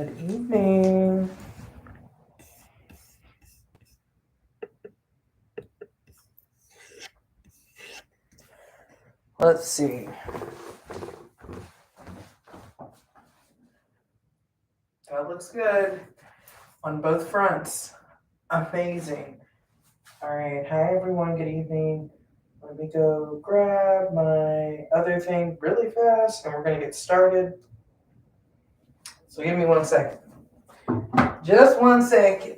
Good evening. Let's see. That looks good on both fronts. Amazing. All right. Hi, everyone. Good evening. Let me go grab my other thing really fast and we're going to get started. So give me 1 second. Just 1 second.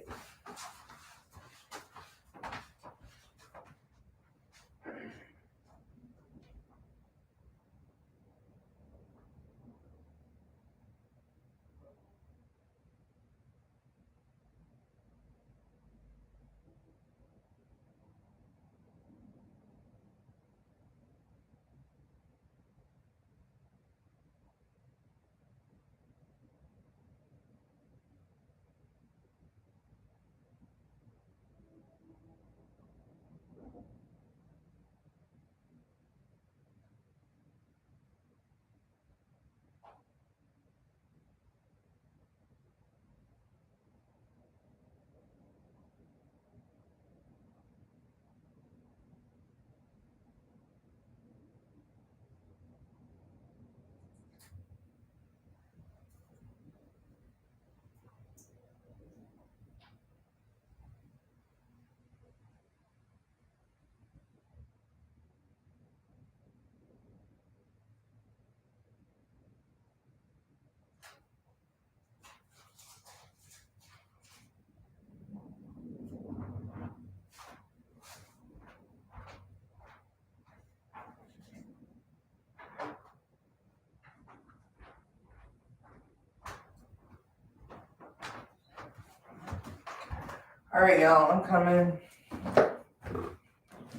All right, y'all. I'm coming.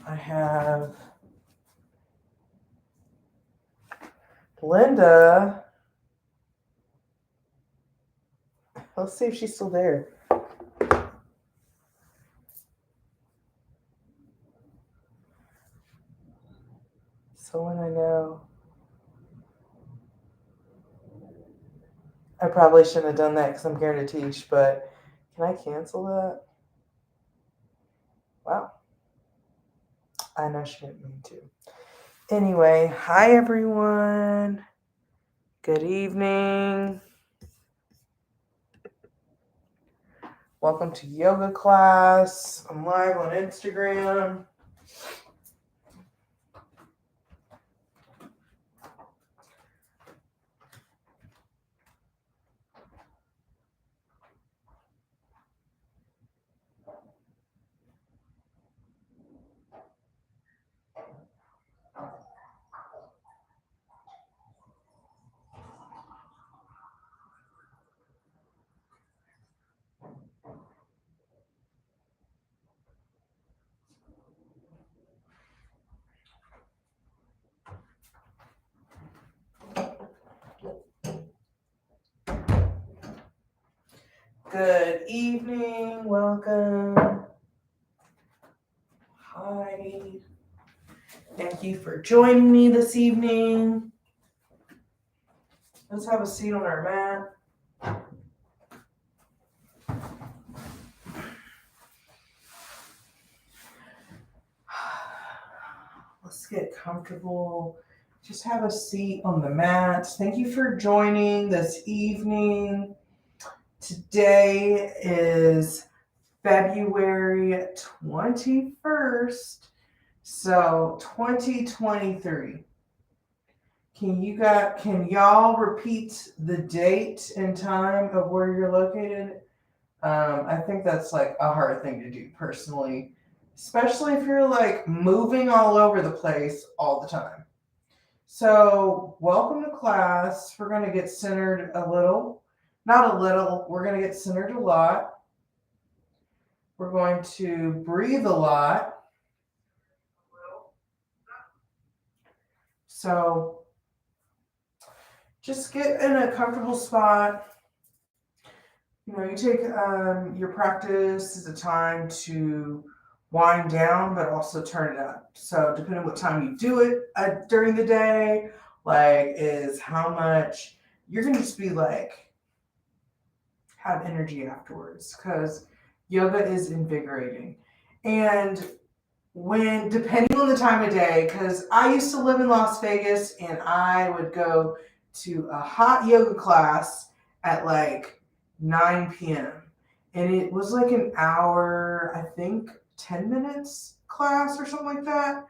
I have Linda. Let's see if she's still there. So when I know, I probably shouldn't have done that because I'm here to teach, but can I cancel that? Wow. I know she didn't mean to. Anyway, hi everyone. Good evening. Welcome to yoga class. I'm live on Instagram. Good evening. Welcome. Hi. Thank you for joining me this evening. Let's have a seat on our mat. Let's get comfortable. Just have a seat on the mat. Thank you for joining this evening. Today is February 21st, so 2023. Can y'all repeat the date and time of where you're located? I think that's like a hard thing to do personally, especially if you're like moving all over the place all the time. So, welcome to class. We're going to get centered a little, not a little, we're going to get centered a lot. We're going to breathe a lot. So, just get in a comfortable spot. You take your practice as a time to wind down, but also turn it up. So depending on what time you do it during the day, like is how much you're gonna just be like have energy afterwards because yoga is invigorating. And when, depending on the time of day, because I used to live in Las Vegas and I would go to a hot yoga class at like 9 p.m. And it was like an hour, I think 10 minutes class or something like that.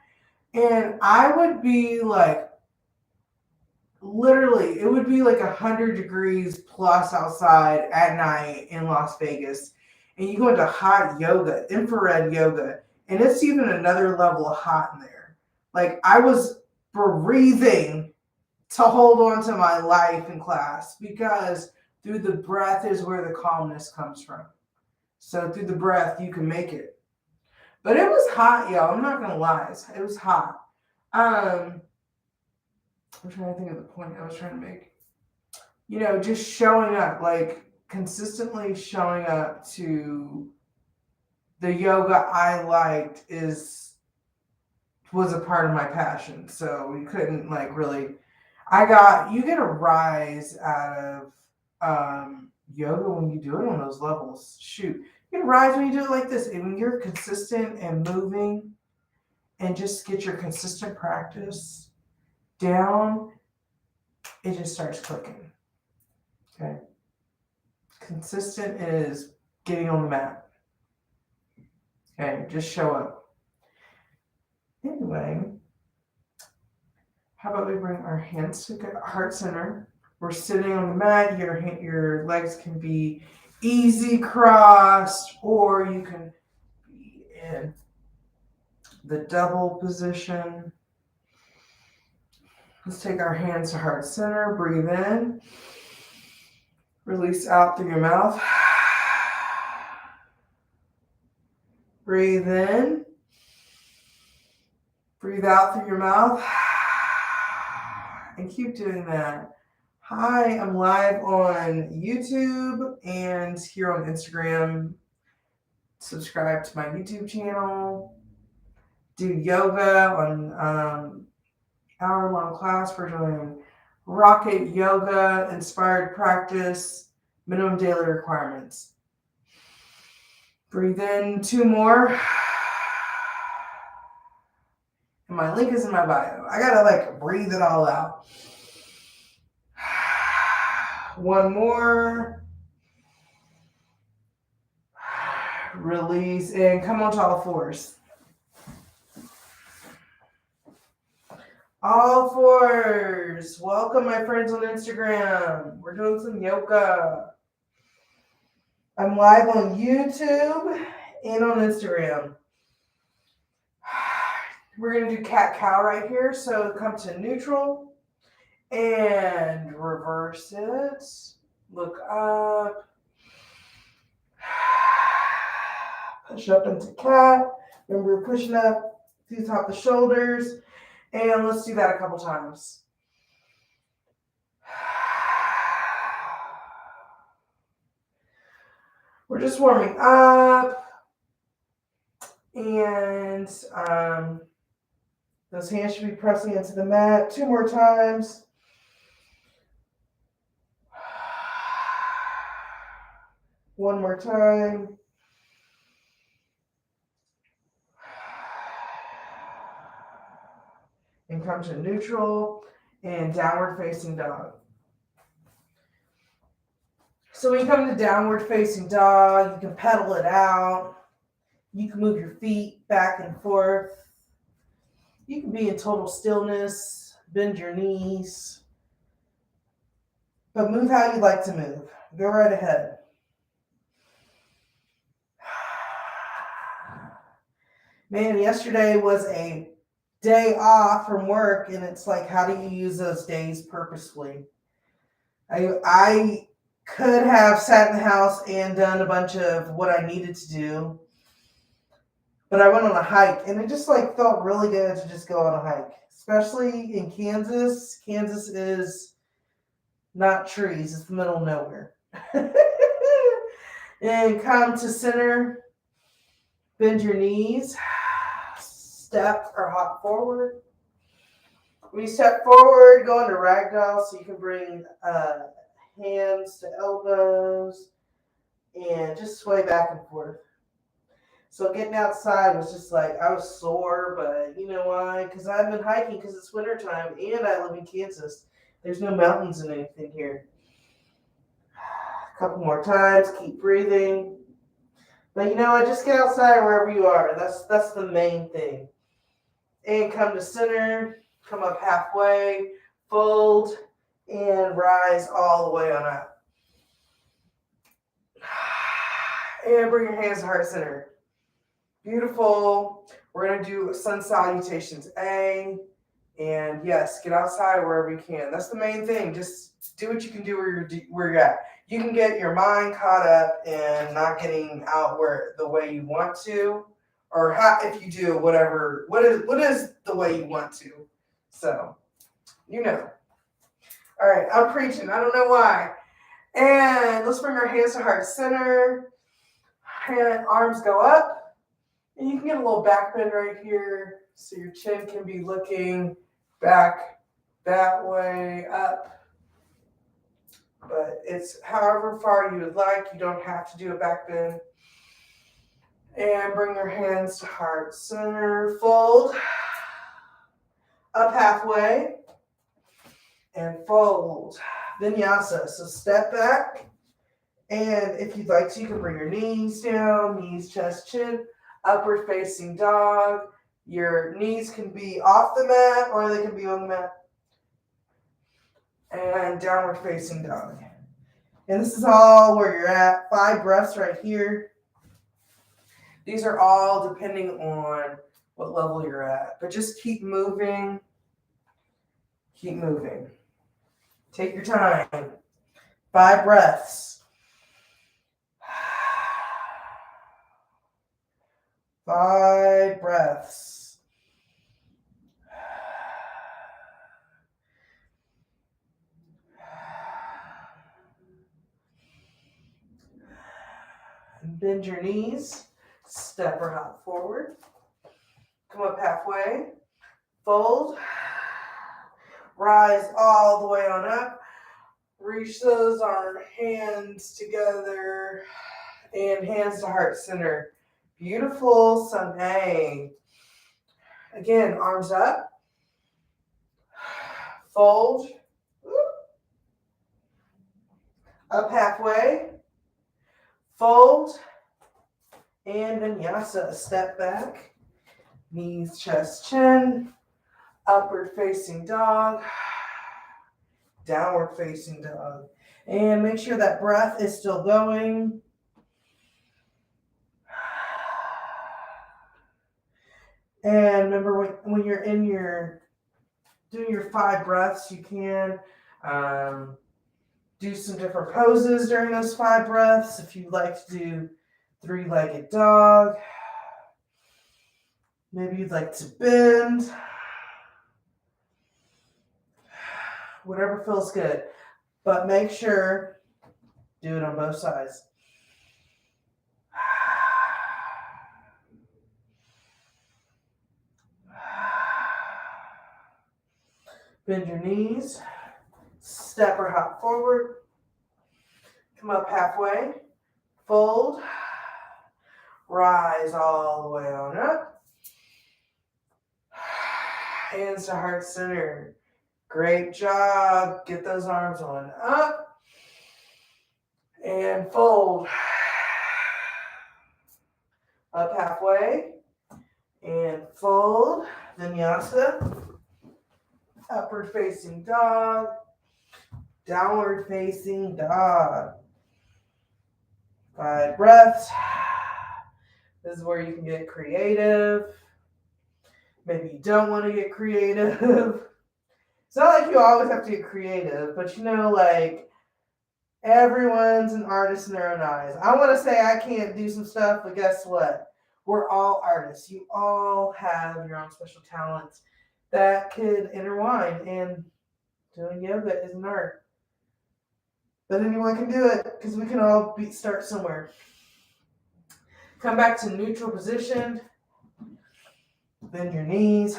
And I would be like, literally, it would be like 100 degrees plus outside at night in Las Vegas. And you go into hot yoga, infrared yoga, and it's even another level of hot in there. Like I was breathing to hold on to my life in class because through the breath is where the calmness comes from. So through the breath, you can make it. But it was hot, y'all. I'm not going to lie. It was hot. I'm trying to think of the point I was trying to make. You know, just showing up, like consistently showing up to the yoga I liked was a part of my passion. So we couldn't like really. You get a rise out of yoga when you do it on those levels. Shoot, you get a rise when you do it like this. And when you're consistent and moving, and just get your consistent practice down, it just starts clicking. Okay. Consistent is getting on the mat. Okay, just show up. Anyway, how about we bring our hands to heart center? We're sitting on the mat. Your legs can be easy crossed, or you can be in the double position. Let's take our hands to heart center. Breathe in. Release out through your mouth. Breathe in. Breathe out through your mouth. And keep doing that. Hi, I'm live on YouTube and here on Instagram. Subscribe to my YouTube channel. Do yoga on hour-long class. We're doing Rocket Yoga inspired practice, minimum daily requirements. Breathe in 2 more. And my link is in my bio. I gotta like breathe it all out. 1 more. Release and come onto all fours. All fours. Welcome, my friends on Instagram. We're doing some yoga. I'm live on YouTube and on Instagram. We're going to do cat-cow right here. So come to neutral and reverse it. Look up. Push up into cat. Remember, we're pushing up through the top of the shoulders. And let's do that a couple times. We're just warming up. And those hands should be pressing into the mat 2 more times. One more time. And come to neutral and downward facing dog. So when you come to downward facing dog, you can pedal it out. You can move your feet back and forth. You can be in total stillness, bend your knees. But move how you like to move. Go right ahead. Man, yesterday was a day off from work, and it's like, how do you use those days purposefully? I could have sat in the house and done a bunch of what I needed to do, but I went on a hike, and it just like felt really good to just go on a hike, especially in Kansas. Kansas is not trees, it's the middle of nowhere. And come to center, bend your knees. Step or hop forward. When you step forward, go into ragdoll so you can bring hands to elbows, and just sway back and forth. So getting outside was just like, I was sore, but you know why? Because I've been hiking because it's wintertime and I live in Kansas. There's no mountains and anything here. A couple more times, keep breathing. But you know what? Just get outside wherever you are. That's the main thing. And come to center, come up halfway, fold, and rise all the way on up. And bring your hands to heart center. Beautiful. We're going to do sun salutations A. And yes, get outside wherever you can. That's the main thing. Just do what you can do where you're at. You can get your mind caught up in not getting out where the way you want to, or if you do whatever. What is the way you want to? So, you know. All right, I'm preaching. I don't know why. And let's bring our hands to heart center. And arms go up. And you can get a little back bend right here, so your chin can be looking back that way up. But it's however far you would like. You don't have to do a back bend. And bring your hands to heart center. Fold. Up halfway. And fold. Vinyasa. So step back. And if you'd like to, you can bring your knees down. Knees, chest, chin. Upward facing dog. Your knees can be off the mat or they can be on the mat. And downward facing dog. And this is all where you're at. 5 breaths right here. These are all depending on what level you're at. But just keep moving. Keep moving. Take your time. 5 breaths. 5 breaths. Bend your knees, step or hop forward. Come up halfway, fold, rise all the way on up. Reach those hands together and hands to heart center. Beautiful sun A. Again, arms up, fold, up halfway, fold, and vinyasa. Step back, knees, chest, chin, upward facing dog, downward facing dog. And make sure that breath is still going. And remember, when you're doing your 5 breaths, you can do some different poses during those 5 breaths. If you like to do 3-legged dog, maybe you'd like to bend. Whatever feels good. But make sure, do it on both sides. Bend your knees, step or hop forward, come up halfway, fold, rise all the way on up, hands to heart center. Great job. Get those arms on up and fold. Up halfway and fold. Vinyasa. Upward facing dog. Downward facing dog. 5 breaths. This is where you can get creative. Maybe you don't want to get creative. It's not like you always have to get creative, but like everyone's an artist in their own eyes. I want to say I can't do some stuff, but guess what? We're all artists. You all have your own special talents that can intertwine, and doing yoga is an art. But anyone can do it because we can all start somewhere. Come back to neutral position. Bend your knees.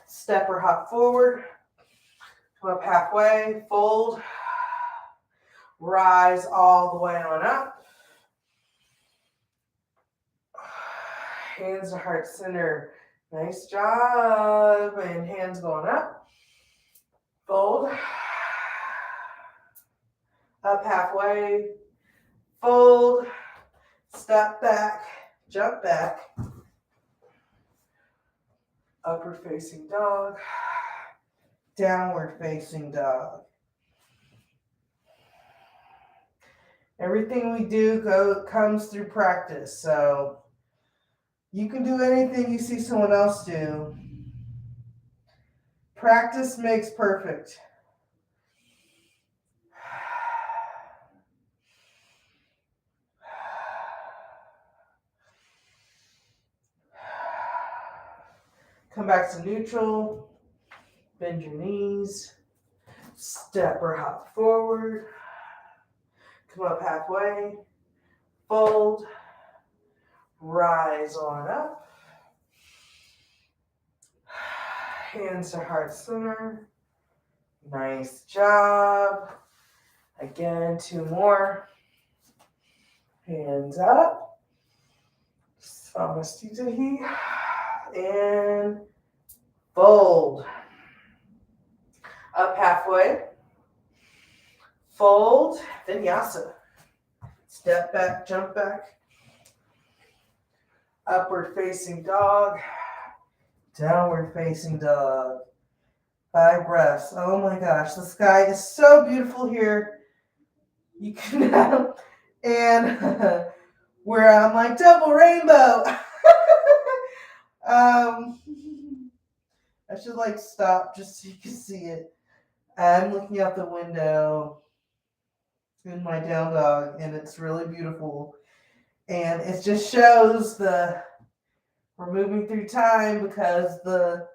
Step or hop forward. Come up halfway. Fold. Rise all the way on up. Hands to heart center. Nice job. And hands going up. Fold. Up halfway. Fold. Step back. Jump back. Upward facing dog. Downward facing dog. Everything we do comes through practice. So you can do anything you see someone else do. Practice makes perfect. Come back to neutral. Bend your knees. Step or hop forward. Come up halfway. Fold. Rise on up. Hands to heart center. Nice job. Again, 2 more. Hands up. Samastitahi. And fold. Up halfway. Fold. Vinyasa. Step back, jump back. Upward facing dog. Downward facing dog. 5 breaths. Oh my gosh, the sky is so beautiful here. You can, and where I'm like double rainbow. I should like stop just so you can see it. I'm looking out the window in my down dog, and it's really beautiful. And it just shows we're moving through time because the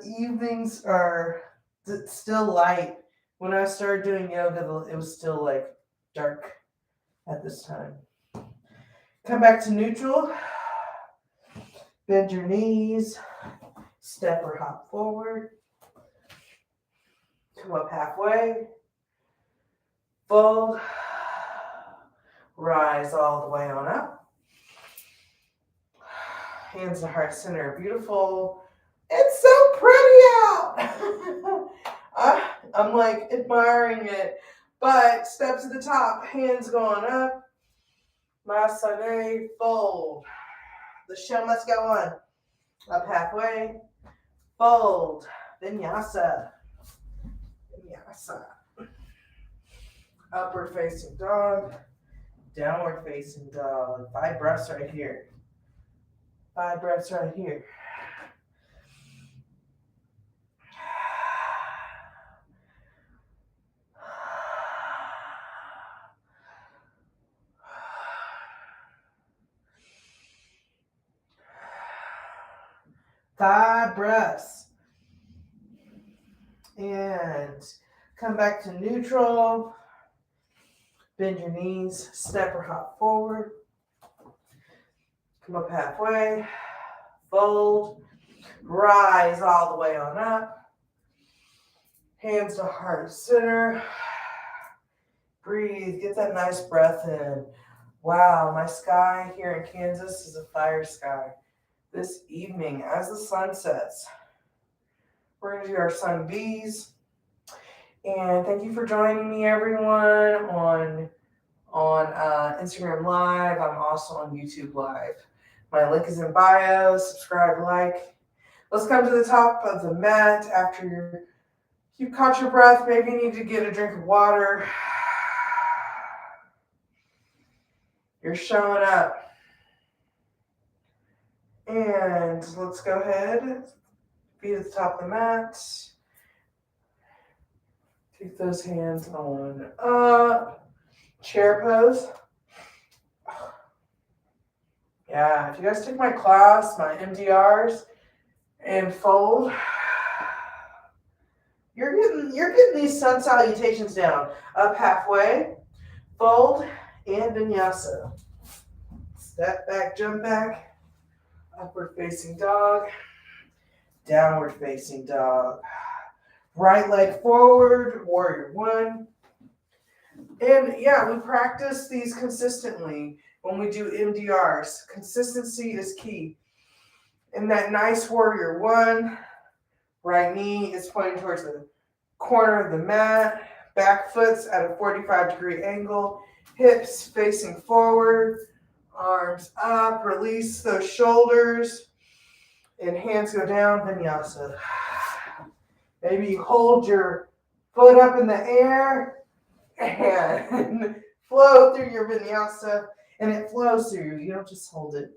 evenings are still light. When I started doing yoga, it was still like dark at this time. Come back to neutral. Bend your knees. Step or hop forward. Come up halfway. Fold. Rise all the way on up. Hands to heart center. Beautiful. It's so pretty out. I'm like admiring it. But step to the top. Hands going up. Masane. Fold. The show must go on. Up halfway. Fold. Vinyasa. Vinyasa. Upward facing dog. Downward facing dog. 5 breaths right here. 5 breaths right here. Five breaths. And come back to neutral. Bend your knees. Step or hop forward. Come up halfway. Fold. Rise all the way on up. Hands to heart center. Breathe. Get that nice breath in. Wow, my sky here in Kansas is a fire sky. This evening, as the sun sets, we're going to do our sun bees. And thank you for joining me, everyone, on Instagram Live. I'm also on YouTube Live. My link is in bio. Subscribe, like. Let's come to the top of the mat after you've caught your breath. Maybe you need to get a drink of water. You're showing up. And let's go ahead. Feet at the top of the mat. Take those hands on up. Chair pose. Yeah, if you guys took my class, my MDRs, and fold, you're getting these sun salutations down. Up halfway, fold, and vinyasa. Step back, jump back. Upward facing dog. Downward facing dog. Right leg forward, warrior 1. And yeah, we practice these consistently. when we do MDRs. Consistency is key. In that nice warrior one, right knee is pointing towards the corner of the mat, back foot's at a 45-degree angle, hips facing forward, arms up, release those shoulders, and hands go down, vinyasa. Maybe you hold your foot up in the air and flow through your vinyasa, and it flows through you. You don't just hold it.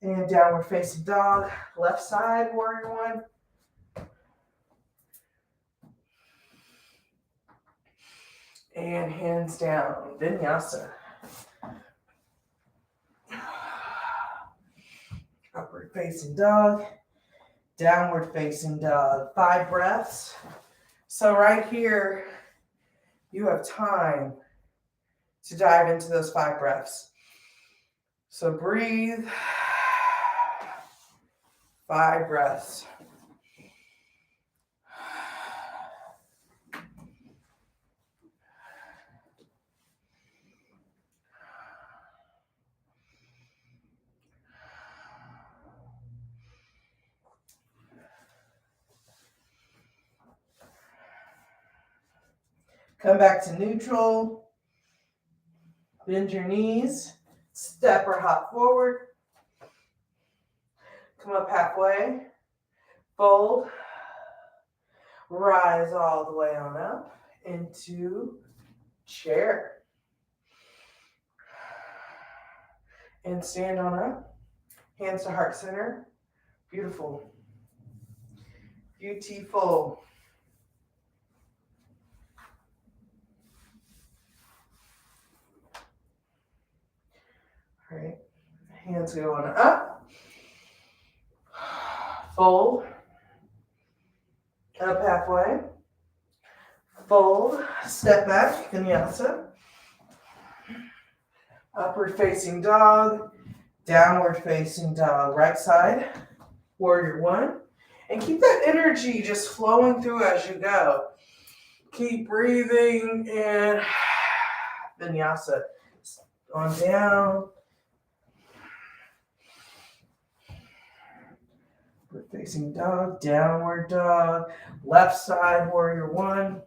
And downward facing dog, left side, warrior one. And hands down, vinyasa. Upward facing dog, downward facing dog. 5 breaths. So right here, you have time to dive into those 5 breaths. So breathe. 5 breaths. Come back to neutral. Bend your knees. Step or hop forward. Come up halfway. Fold. Rise all the way on up into chair. And stand on up. Hands to heart center. Beautiful. Beautiful. All right. Hands going up. Fold. Up halfway. Fold. Step back. Vinyasa. Upward facing dog. Downward facing dog. Right side. Warrior one. And keep that energy just flowing through as you go. Keep breathing in. Vinyasa. On down. Upward facing dog. Downward dog. Left side. Warrior one.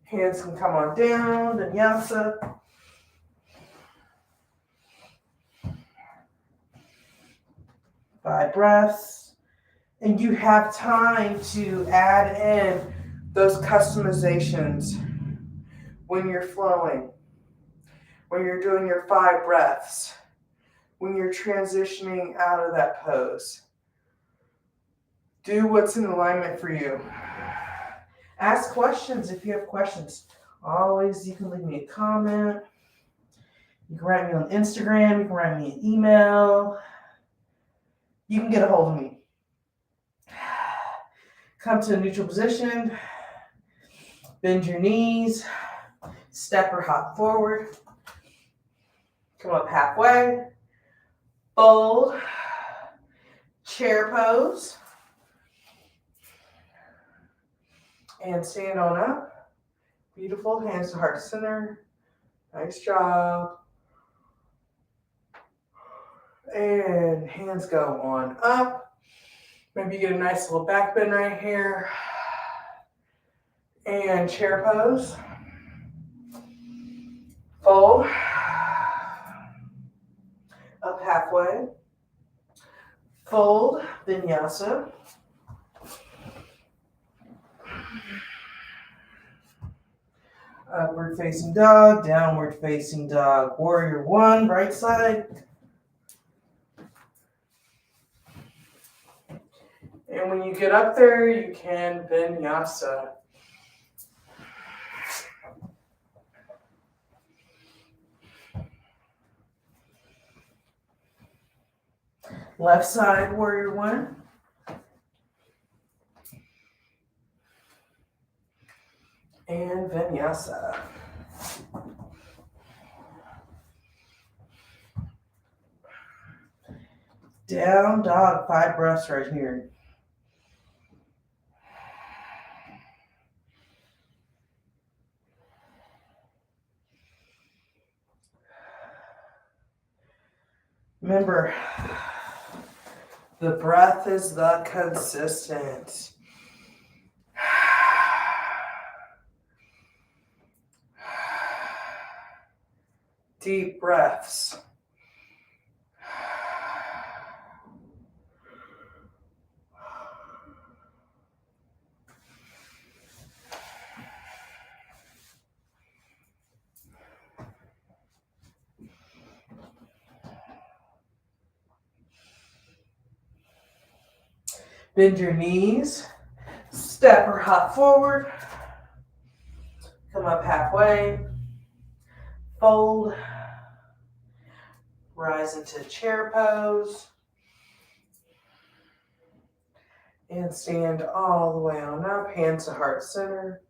Hands can come on down, vinyasa. Five breaths. And you have time to add in those customizations when you're flowing, when you're doing your 5 breaths, when you're transitioning out of that pose. Do what's in alignment for you. Ask questions if you have questions. Always, you can leave me a comment. You can write me on Instagram. You can write me an email. You can get a hold of me. Come to a neutral position. Bend your knees. Step or hop forward. Come up halfway. Fold. Chair pose. And stand on up. Beautiful. Hands to heart center. Nice job. And hands go on up. Maybe you get a nice little back bend right here. And chair pose. Fold. Up halfway. Fold. Vinyasa. Upward facing dog, downward facing dog. Warrior one, right side. And when you get up there, you can vinyasa. Left side, warrior one. And vinyasa. Down dog, 5 breaths right here. Remember, the breath is the consistent. Deep breaths. Bend your knees, step or hop forward, come up halfway, fold, rise into chair pose, and stand all the way on up, hands to heart center.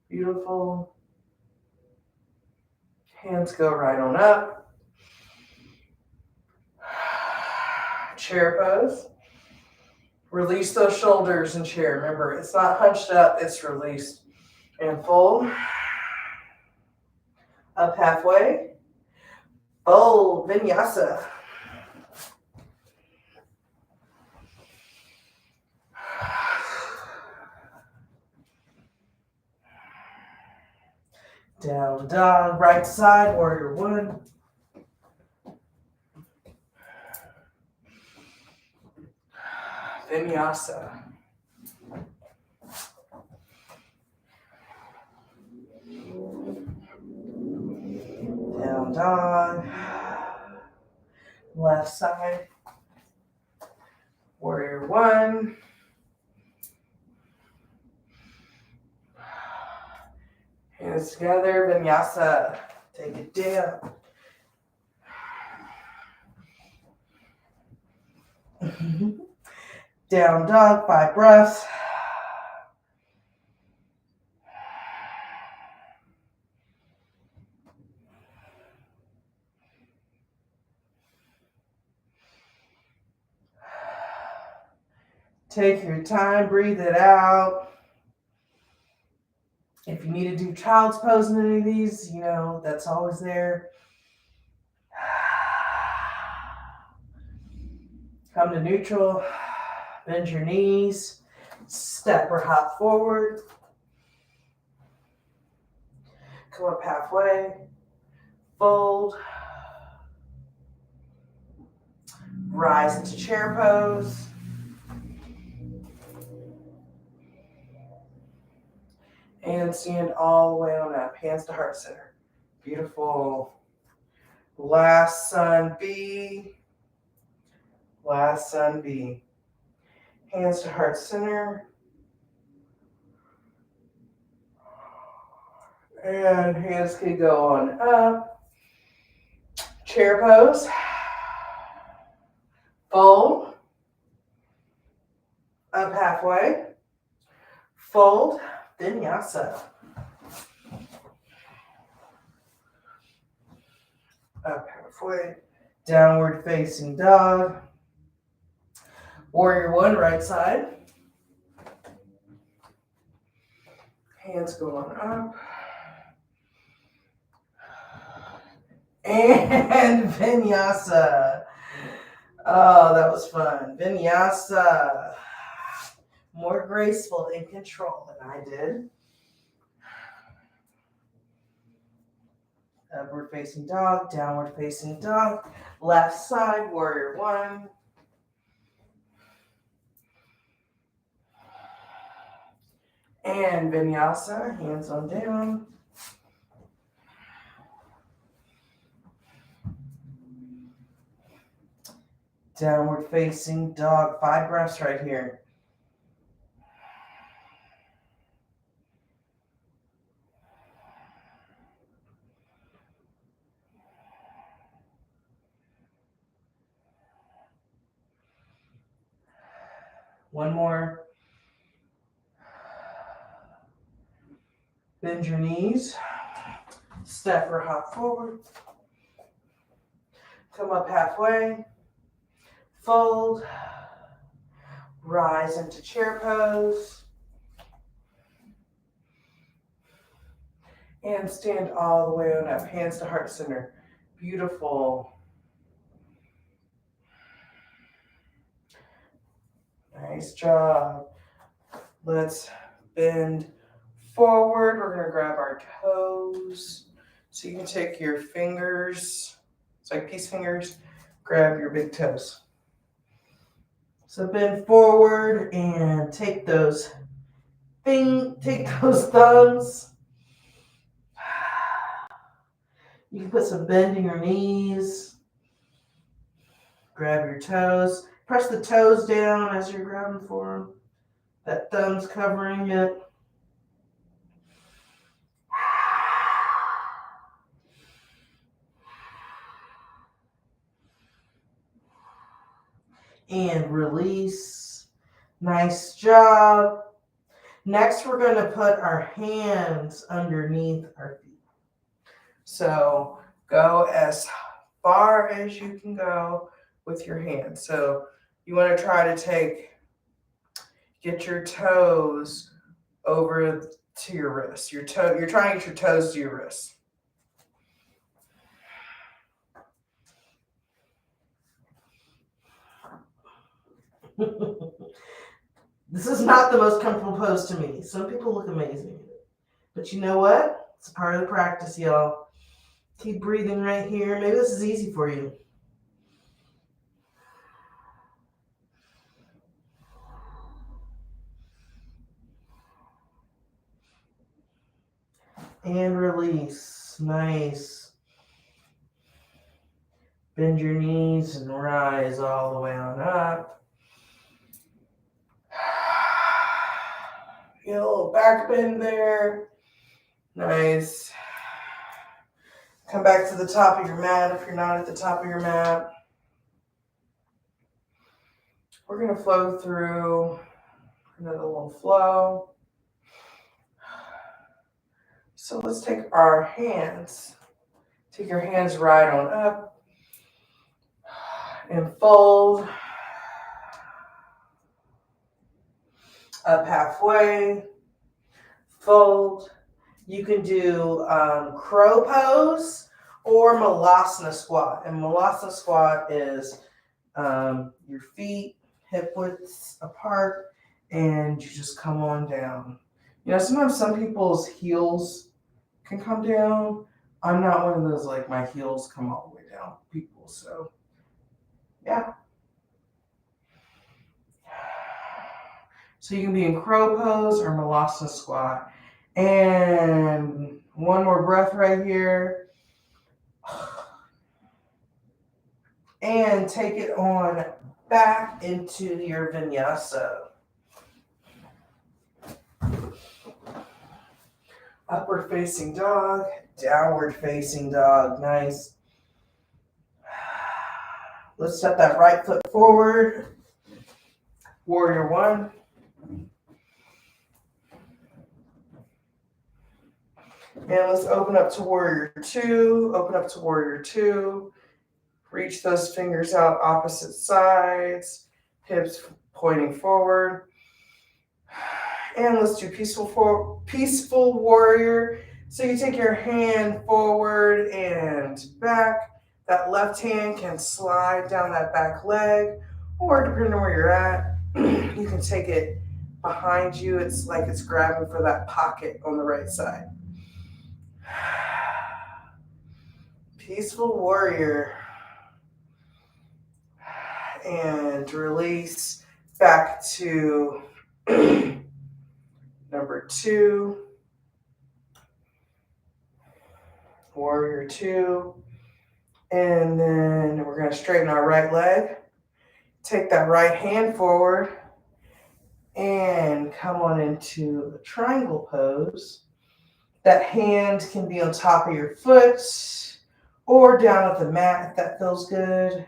Beautiful. Hands go right on up. Chair pose. Release those shoulders in chair. Remember, it's not hunched up, it's released. And fold. Up halfway. Fold, vinyasa. Down dog, right side, warrior one. Vinyasa. Down dog. Left side. Warrior one. Hands together, vinyasa. Take it down. Down dog, 5 breaths. Take your time, breathe it out. If you need to do child's pose in any of these, you know, that's always there. Come to neutral, bend your knees, step or hop forward. Come up halfway, fold, rise into chair pose. And stand all the way on up, hands to heart center. Beautiful. Last sun B. Last sun B. Hands to heart center. And hands can go on up. Chair pose. Fold. Up halfway. Fold. Vinyasa. Up halfway. Downward facing dog. Warrior one, right side. Hands going up. And vinyasa. Oh, that was fun. Vinyasa. More graceful and control than I did. Upward facing dog, downward facing dog. Left side, warrior one. And vinyasa, hands on down. Downward facing dog, 5 breaths right here. One more. Bend your knees. Step or hop forward. Come up halfway. Fold. Rise into chair pose. And stand all the way on up. Hands to heart center. Beautiful. Nice job. Let's bend forward. We're going to grab our toes. So you can take your fingers, it's like peace fingers, grab your big toes. So bend forward and take those thumbs. You can put some bend in your knees. Grab your toes. Press the toes down as you're grabbing for them. That thumb's covering it. And release. Nice job. Next, we're going to put our hands underneath our feet. So go as far as you can go with your hands. So you want to try to get your toes over to your wrist. You're trying to get your toes to your wrist. This is not the most comfortable pose to me. Some people look amazing. But you know what? It's part of the practice, y'all. Keep breathing right here. Maybe this is easy for you. And release. Nice. Bend your knees and rise all the way on up. Get a little back bend there. Nice. Come back to the top of your mat if you're not at the top of your mat. We're going to flow through another little flow. So let's take our hands. Take your hands right on up and fold up halfway. Fold. You can do crow pose or malasana squat. And malasana squat is your feet hip widths apart and you just come on down. You know, sometimes some people's heels can come down. I'm not one of those, like, my heels come all the way down people. So, yeah. So you can be in crow pose or malasana squat. And one more breath right here. And take it on back into your vinyasa. Upward facing dog, downward facing dog. Nice. Let's step that right foot forward. Warrior one. And let's open up to warrior two. Open up to warrior two. Reach those fingers out opposite sides. Hips pointing forward. And let's do peaceful warrior. So you take your hand forward and back. That left hand can slide down that back leg, or depending on where you're at, you can take it behind you. It's like it's grabbing for that pocket on the right side. Peaceful warrior. And release back to number two. Warrior two. And then we're going to straighten our right leg. Take that right hand forward and come on into a triangle pose. That hand can be on top of your foot or down at the mat if that feels good.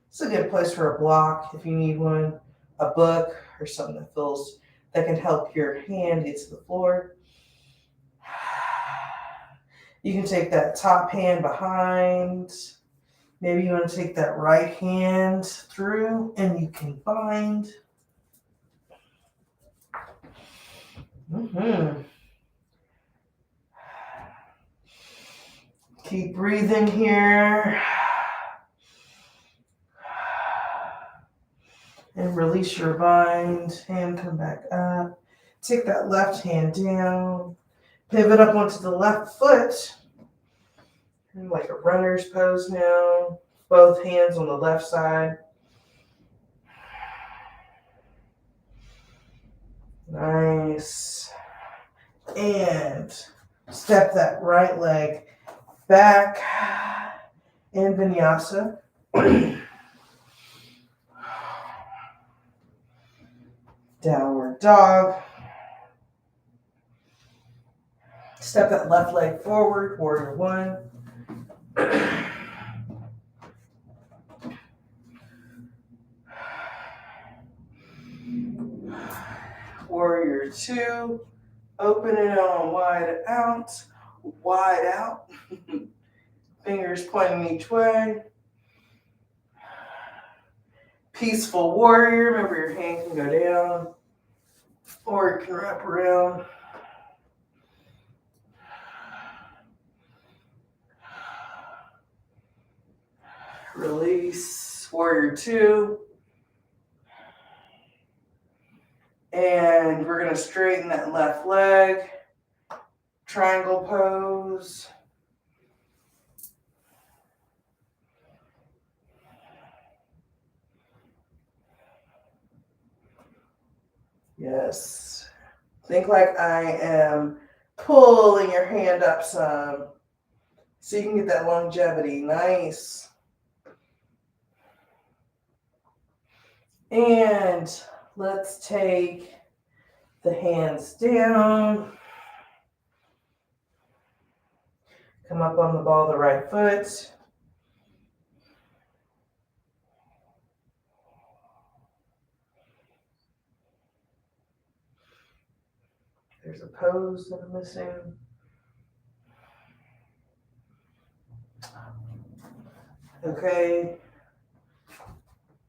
It's a good place for a block if you need one, a book or something that can help your hand get to the floor. You can take that top hand behind. Maybe you want to take that right hand through and you can bind. Keep breathing here. And release your bind. Hand come back up. Take that left hand down. Pivot up onto the left foot. And like a runner's pose now. Both hands on the left side. Nice. And step that right leg back in vinyasa. Downward dog. Step that left leg forward, warrior one. Warrior two. Open it on wide out. Wide out. Fingers pointing each way. Peaceful warrior. Remember, your hand can go down or it can wrap around. Release. Warrior two. And we're going to straighten that left leg. Triangle pose. Yes. Think like I am pulling your hand up some so you can get that longevity. Nice. And let's take the hands down. Come up on the ball of the right foot. There's a pose that I'm missing. Okay.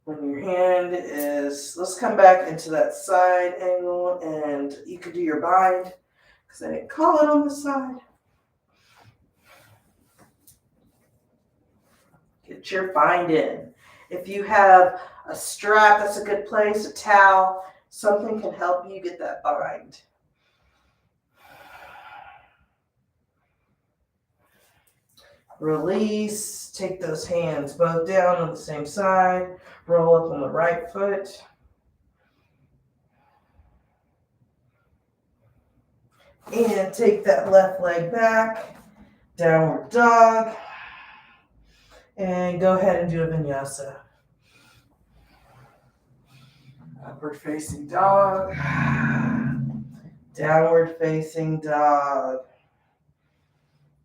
When your hand is, let's come back into that side angle, and you could do your bind because I didn't call it on the side. Get your bind in. If you have a strap, that's a good place, a towel, something can help you get that bind. Release, take those hands both down on the same side, roll up on the right foot. And take that left leg back, downward dog. And go ahead and do a vinyasa. Upward facing dog. Downward facing dog.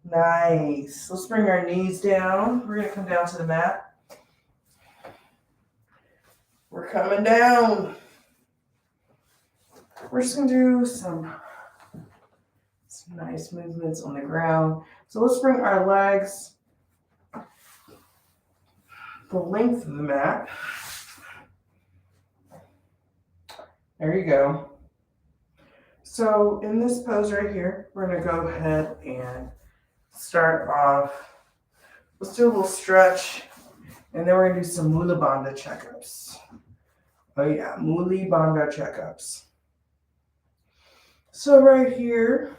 Nice. Let's bring our knees down. We're going to come down to the mat. We're coming down. We're just going to do some nice movements on the ground. So let's bring our legs the length of the mat. There you go. So in this pose right here, we're going to go ahead and start off. Let's do a little stretch, and then we're going to do some Mula Bandha checkups. Oh yeah, Mula Bandha checkups. So right here,